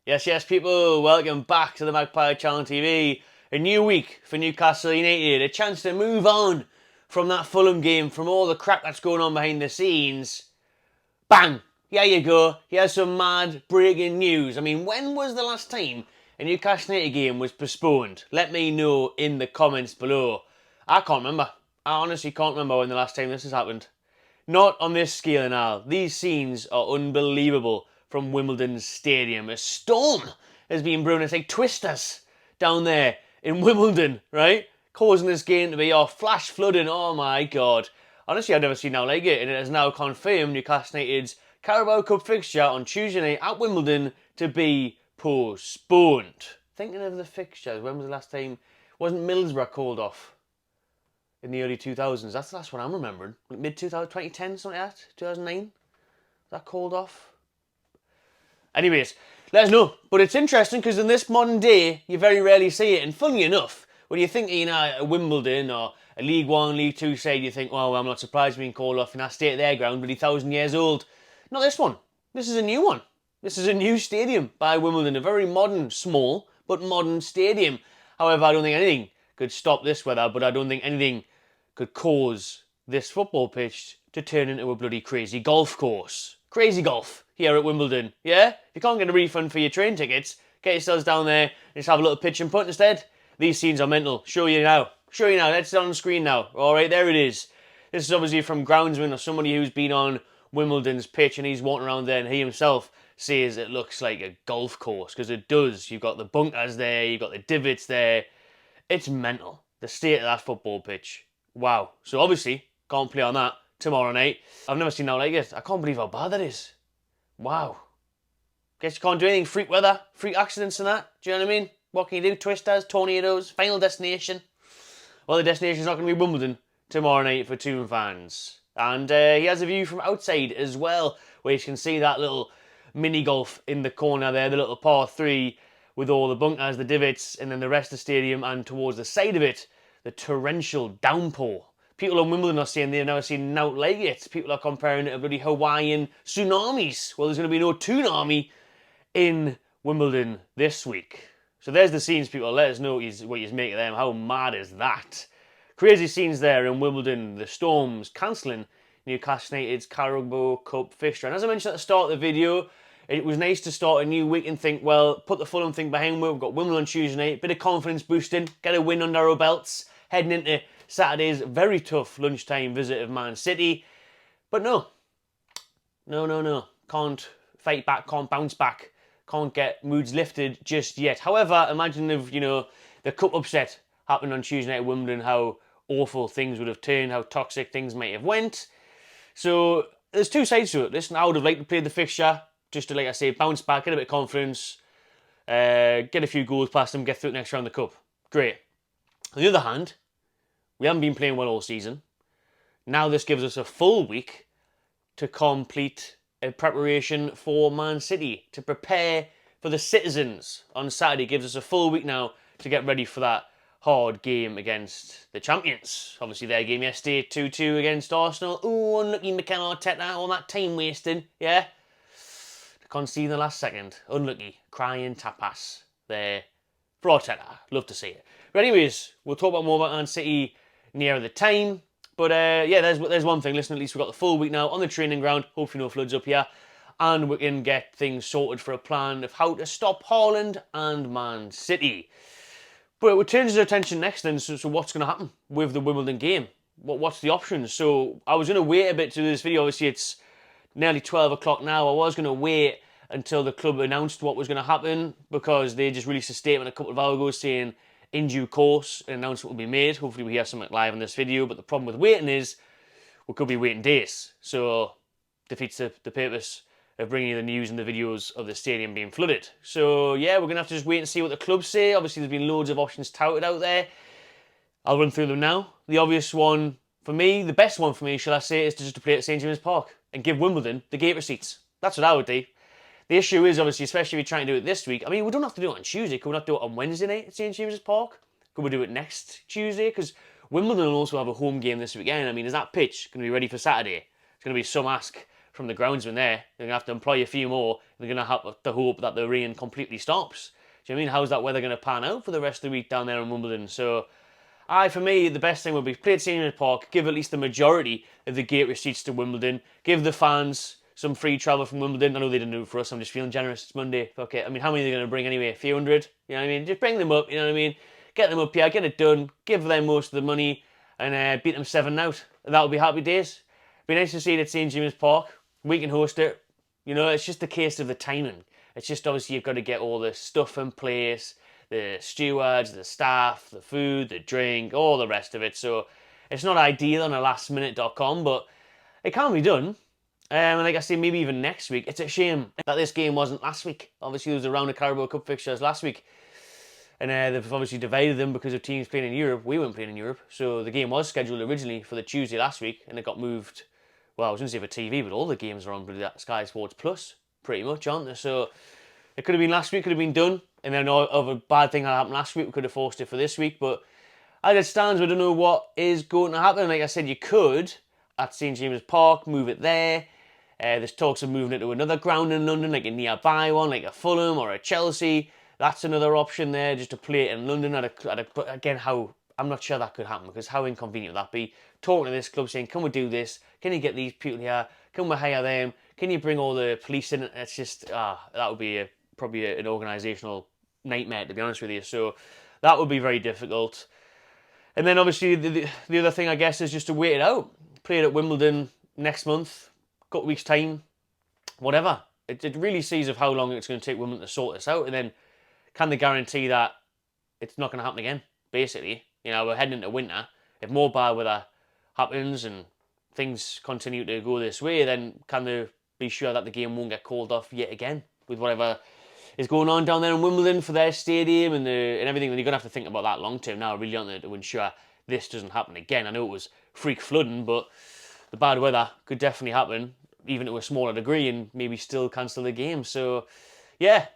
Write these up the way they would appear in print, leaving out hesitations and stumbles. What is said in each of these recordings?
Yes, yes, people, welcome back to the Magpie Channel TV. A new week for Newcastle United, a chance to move on from that Fulham game, from all the crap that's going on behind the scenes. Bang! Here you go. Here's some mad breaking news. I mean, when was the last time a Newcastle United game was postponed? Let me know in the comments below. I can't remember. I honestly can't remember when the last time this has happened. Not on this scale now. These scenes are unbelievable from Wimbledon Stadium. A storm has been brewing. It's like twisters down there in Wimbledon, right? Causing this game to be flash flooding. Oh my God. Honestly, I've never seen now like it, and it is now confirmed Newcastle United's Carabao Cup fixture on Tuesday night at Wimbledon to be postponed. Thinking of the fixtures, when was the last time? Wasn't Middlesbrough called off in the early 2000s? That's the last one I'm remembering. Mid-2000, 2010, something like that? 2009? Was that called off? Anyways, let us know. But it's interesting because in this modern day, you very rarely see it. And funny enough, when you think, a Wimbledon or a League One, League Two side, you think, well, I'm not surprised being called off in that state of their ground, but 1,000 years old. Not this one. This is a new one. This is a new stadium by Wimbledon. A very modern, small, but modern stadium. However, I don't think anything could stop this weather, but I don't think anything could cause this football pitch to turn into a bloody crazy golf course. Crazy golf here at Wimbledon, yeah? If you can't get a refund for your train tickets, get yourselves down there and just have a little pitch and putt instead. These scenes are mental. Show you now. Let's see it on the screen now. Alright, there it is. This is obviously from groundsman or somebody who's been on Wimbledon's pitch, and he's walking around there and he himself says it looks like a golf course, because it does. You've got the bunkers there, you've got the divots there. It's mental. The state of that football pitch. Wow. So obviously, can't play on that tomorrow night. I've never seen that like it. I can't believe how bad that is. Wow. Guess you can't do anything. Freak weather, freak accidents and that. Do you know what I mean? What can you do? Twisters, tornadoes, final destination. Well, the destination's not going to be Wimbledon tomorrow night for Toon fans. And he has a view from outside as well, where you can see that little mini golf in the corner there, the little par 3 with all the bunkers, the divots, and then the rest of the stadium, and towards the side of it, the torrential downpour. People on Wimbledon are saying they've never seen nout like it. People are comparing it to bloody Hawaiian tsunamis. Well, there's going to be no tsunami in Wimbledon this week. So there's the scenes, people. Let us know what you make of them. How mad is that? Crazy scenes there in Wimbledon. The Storms cancelling Newcastle United's Carabao Cup fixture. And as I mentioned at the start of the video, it was nice to start a new week and think, well, put the Fulham thing behind me. We've got Wimbledon on Tuesday night. Bit of confidence boosting. Get a win under our belts. Heading into Saturday's very tough lunchtime visit of Man City. But no. Can't fight back, can't bounce back. Can't get moods lifted just yet. However, imagine if, the cup upset happened on Tuesday night at Wimbledon, how awful things would have turned, how toxic things might have went. So there's two sides to it. Listen, I would have liked to play the fixture, just to, like I say, bounce back, get a bit of confidence, get a few goals past them, get through the next round of the cup. Great. On the other hand, we haven't been playing well all season. Now this gives us a full week to complete a preparation for Man City, to prepare for the citizens on Saturday. Gives us a full week now to get ready for that hard game against the champions. Obviously their game yesterday, 2-2 against Arsenal. Ooh, unlucky Mikel Arteta, all that time wasting, yeah? Conceding the last second. Unlucky. Crying tapas there for Arteta. Love to see it. But anyways, we'll talk more about Man City near the time. But yeah, there's one thing. Listen, at least we've got the full week now on the training ground. Hopefully no floods up here. And we can get things sorted for a plan of how to stop Haaland and Man City. But it turns our attention next then, so what's going to happen with the Wimbledon game? What's the options? So I was going to wait a bit to do this video. Obviously it's nearly 12 o'clock now. I was going to wait until the club announced what was going to happen, because they just released a statement a couple of hours ago saying in due course an announcement will be made. Hopefully we hear something live in this video, but the problem with waiting is we could be waiting days. So defeats the purpose of bringing you the news and the videos of the stadium being flooded. So yeah, we're going to have to just wait and see what the clubs say. Obviously there's been loads of options touted out there. I'll run through them now. The obvious one for me, the best one for me, shall I say, is just to play at St James's Park and give Wimbledon the gate receipts. That's what I would do. The issue is, obviously, especially if you're trying to do it this week, I mean, we don't have to do it on Tuesday. Could we not do it on Wednesday night at St James's Park? Could we do it next Tuesday? Because Wimbledon will also have a home game this weekend. I mean, is that pitch going to be ready for Saturday? It's going to be some ask from the groundsman there. They're going to have to employ a few more. They're going to have to hope that the rain completely stops. Do you know what I mean? How's that weather going to pan out for the rest of the week down there in Wimbledon? So, for me, the best thing would be play at St James's Park, give at least the majority of the gate receipts to Wimbledon, give the fans some free travel from Wimbledon. I know they didn't do it for us, I'm just feeling generous. It's Monday. Fuck it. I mean, how many are they going to bring anyway? A few hundred? You know what I mean? Just bring them up, you know what I mean? Get them up here, get it done, give them most of the money, and beat them 7 out. And that'll be happy days. Be nice to see it at St James's Park. We can host it. You know, it's just a case of the timing. It's just obviously you've got to get all the stuff in place, the stewards, the staff, the food, the drink, all the rest of it. So it's not ideal on a lastminute.com, but it can be done. And like I say, maybe even next week. It's a shame that this game wasn't last week. Obviously, there was a round of Carabao Cup fixtures last week. And they've obviously divided them because of teams playing in Europe. We weren't playing in Europe. So the game was scheduled originally for the Tuesday last week, and it got moved. Well, I was going to say for TV, but all the games are on Sky Sports Plus, pretty much, aren't they? So it could have been last week, could have been done. And then of a bad thing that happened last week, we could have forced it for this week. But as it stands, we don't know what is going to happen. Like I said, you could, at St James's Park, move it there. There's talks of moving it to another ground in London, like a nearby one, like a Fulham or a Chelsea. That's another option there, just to play it in London. But again, I'm not sure that could happen, because how inconvenient would that be? Talking to this club saying, can we do this? Can you get these people here? Can we hire them? Can you bring all the police in? It's just, that would be probably an organisational nightmare, to be honest with you. So that would be very difficult. And then obviously the other thing, I guess, is just to wait it out. Play it at Wimbledon next month, couple of weeks' time, whatever. It really sees of how long it's going to take Wimbledon to sort this out, and then can they guarantee that it's not going to happen again, basically? You know, we're heading into winter. If more bad weather happens and things continue to go this way, then can they be sure that the game won't get called off yet again with whatever is going on down there in Wimbledon for their stadium and everything? And you're going to have to think about that long term now, really, aren't they, to ensure this doesn't happen again. I know it was freak flooding, but the bad weather could definitely happen, even to a smaller degree, and maybe still cancel the game. So, yeah,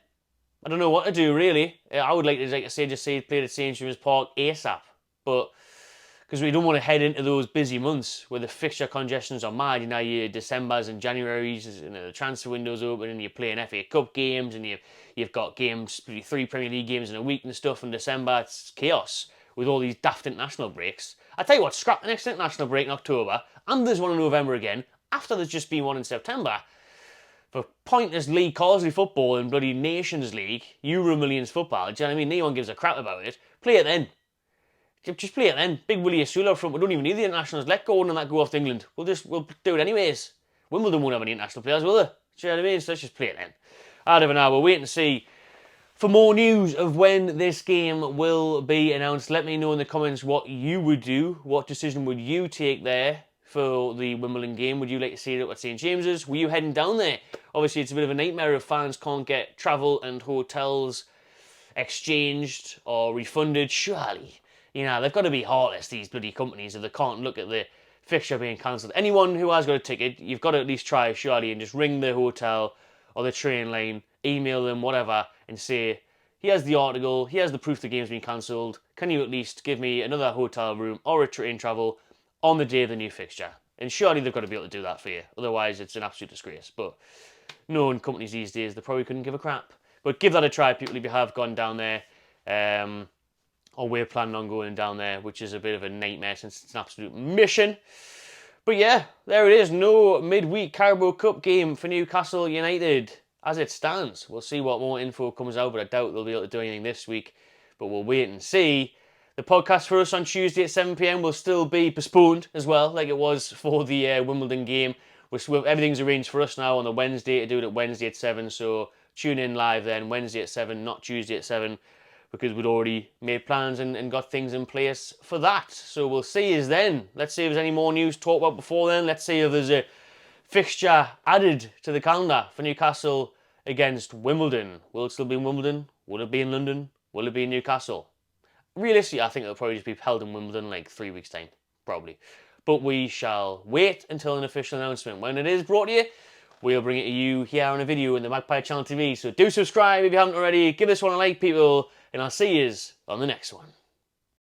I don't know what to do, really. I would like to say play at St James's Park ASAP, but because we don't want to head into those busy months where the fixture congestions are mad. You know, your Decembers and Januaries, and the transfer windows open, and you're playing FA Cup games, and you've got games, 3 Premier League games in a week and stuff in December. It's chaos with all these daft international breaks. I tell you what, scrap the next international break in October, and there's one in November again, after there's just been one in September. For pointless league causelly football and bloody Nations League, Euro Millions football, do you know what I mean? No one gives a crap about it. Play it then. Just play it then. Big Willie Asula up front. We don't even need the internationals. Let go and that go off to England. We'll do it anyways. Wimbledon won't have any international players, will they? Do you know what I mean? So let's just play it then. I don't know. We'll wait and see for more news of when this game will be announced. Let me know in the comments what you would do. What decision would you take there for the Wimbledon game? Would you like to see it at St James's? Were you heading down there? Obviously, it's a bit of a nightmare if fans can't get travel and hotels exchanged or refunded. Surely, you know, they've got to be heartless, these bloody companies, if they can't look at the fixture being cancelled. Anyone who has got a ticket, you've got to at least try, surely, and just ring the hotel or the train line, email them, whatever, and say, here's the article, here's the proof the game's been cancelled. Can you at least give me another hotel room or a train travel on the day of the new fixture? And surely they've got to be able to do that for you. Otherwise, it's an absolute disgrace. But knowing companies these days, they probably couldn't give a crap. But give that a try, people, if you have gone down there. Or we're planning on going down there, which is a bit of a nightmare since it's an absolute mission. But yeah, there it is. No midweek Carabao Cup game for Newcastle United as it stands. We'll see what more info comes out, but I doubt they'll be able to do anything this week. But we'll wait and see. The podcast for us on Tuesday at 7 PM will still be postponed as well, like it was for the Wimbledon game. Everything's arranged for us now on the Wednesday to do it at Wednesday at 7. So tune in live then, Wednesday at 7, not Tuesday at 7. Because we'd already made plans and got things in place for that. So we'll see you then. Let's see if there's any more news to talk about before then. Let's see if there's a fixture added to the calendar for Newcastle against Wimbledon. Will it still be in Wimbledon? Will it be in London? Will it be in Newcastle? Realistically, I think it'll probably just be held in Wimbledon in like 3 weeks' time. Probably. But we shall wait until an official announcement. When it is brought to you, we'll bring it to you here on a video in the Magpie Channel TV. So do subscribe if you haven't already. Give this one a like, people. And I'll see you on the next one.